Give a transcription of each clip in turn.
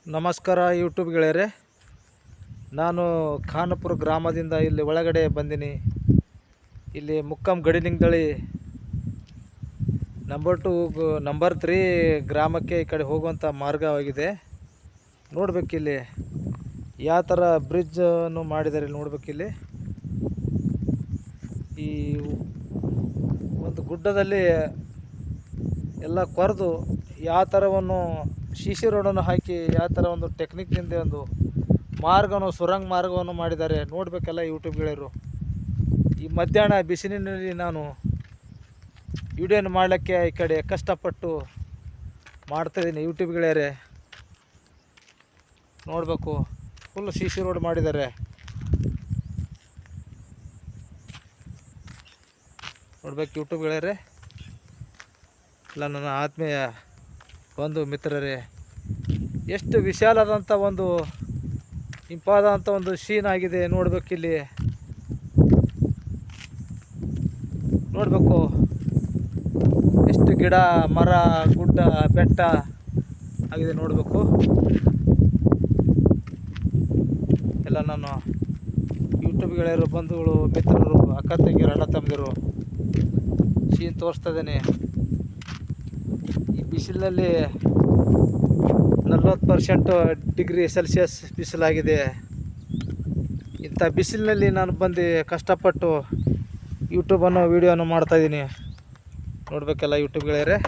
ನಮಸ್ಕಾರ ಯೂಟ್ಯೂಬ್ ಗೆಳೆಯರೆ. ನಾನು ಖಾನಾಪುರ ಗ್ರಾಮದಿಂದ ಇಲ್ಲಿ ಒಳಗಡೆ ಬಂದೀನಿ. ಇಲ್ಲಿ ಮುಕ್ಕಂ ಗಡಿನಿಂಗಳಿ ನಂಬರ್ 3 ಗ್ರಾಮಕ್ಕೆ ಈ ಕಡೆ ಹೋಗುವಂಥ ಮಾರ್ಗವಾಗಿದೆ. ನೋಡಬೇಕಿಲ್ಲಿ ಯಾವ ಥರ ಬ್ರಿಡ್ಜನ್ನು ಮಾಡಿದ್ದಾರೆ ನೋಡಬೇಕಿಲ್ಲಿ. ಈ ಒಂದು ಗುಡ್ಡದಲ್ಲಿ ಎಲ್ಲ ಕೊರೆದು ಯಾವ ಥರವನ್ನು ಶಿಶಿ ರೋಡನ್ನು ಹಾಕಿ ಯಾವ ಥರ ಒಂದು ಟೆಕ್ನಿಕ್ನಿಂದ ಒಂದು ಮಾರ್ಗವನ್ನು ಸುರಂಗ ಮಾರ್ಗವನ್ನು ಮಾಡಿದ್ದಾರೆ. ನೋಡಬೇಕಲ್ಲ ಯೂಟ್ಯೂಬ್ ಗೆಳೆಯರು. ಈ ಮಧ್ಯಾಹ್ನ ಬಿಸಿಲಿನಲ್ಲಿ ನಾನು ವಿಡಿಯೋನ ಮಾಡಲಿಕ್ಕೆ ಈ ಕಡೆ ಕಷ್ಟಪಟ್ಟು ಮಾಡ್ತಾಯಿದ್ದೀನಿ ಯೂಟ್ಯೂಬ್ ಗೆಳೆಯರೆ. ನೋಡಬೇಕು, ಫುಲ್ ಶಿಶಿ ರೋಡ್ ಮಾಡಿದ್ದಾರೆ. ನೋಡ್ಬೇಕು ಯೂಟ್ಯೂಬ್ ಗೆಳೆಯರೆ. ಇಲ್ಲ ನನ್ನ ಆತ್ಮೀಯ ಬಂಧು ಮಿತ್ರರೇ, ಎಷ್ಟು ವಿಶಾಲವಾದಂಥ ಒಂದು ಇಂಪಾದಂಥ ಒಂದು ಸೀನ್ ಆಗಿದೆ. ನೋಡಬೇಕಿಲ್ಲಿ, ನೋಡಬೇಕು ಎಷ್ಟು ಗಿಡ ಮರ ಗುಡ್ಡ ಬೆಟ್ಟ ಆಗಿದೆ. ನೋಡಬೇಕು ಎಲ್ಲ ನಾನು ಯೂಟ್ಯೂಬ್ ಗೆಳೆಯರು ಬಂಧುಗಳು ಮಿತ್ರರು ಅಕ್ಕ ತಂಗಿಯರು ಅಣ್ಣ ತಮ್ಮದಿರು ಸೀನ್ ತೋರಿಸ್ತಾ ಇದ್ದೇನೆ. ಈ ಬಿಸಿಲಿನಲ್ಲಿ 40% ಡಿಗ್ರಿ ಸೆಲ್ಸಿಯಸ್ ಬಿಸಿಲಾಗಿದೆ. ಇಂಥ ಬಿಸಿಲಿನಲ್ಲಿ ನಾನು ಬಂದು ಕಷ್ಟಪಟ್ಟು ಯೂಟ್ಯೂಬನ್ನು ವೀಡಿಯೋನು ಮಾಡ್ತಾಯಿದ್ದೀನಿ. ನೋಡಬೇಕಲ್ಲ ಯೂಟ್ಯೂಬ್ ಗೆಳೆಯರೆ.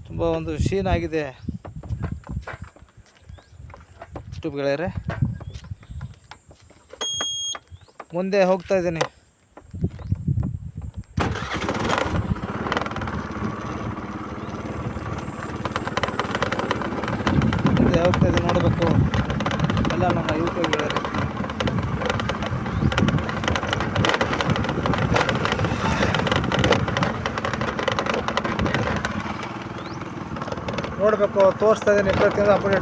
ತುಂಬ ಒಂದು ಸೀನ್ ಆಗಿದೆ ಯೂಟ್ಯೂಬ್ ಗೆಳೆಯರೆ. ಮುಂದೆ ಹೋಗ್ತಾ ಇದ್ದೀನಿ. ನೋಡಬೇಕು ಎಲ್ಲ ನಮ್ಮ ಯೂಟ್ಯೂಬ್ ಗೆಳೆಯರೆ. ನೋಡಬೇಕು, ತೋರಿಸ್ತಾ ಇದ್ದೀನಿ ಪ್ರತಿಯೊಂದು ಅಪ್ಡೇಟ್.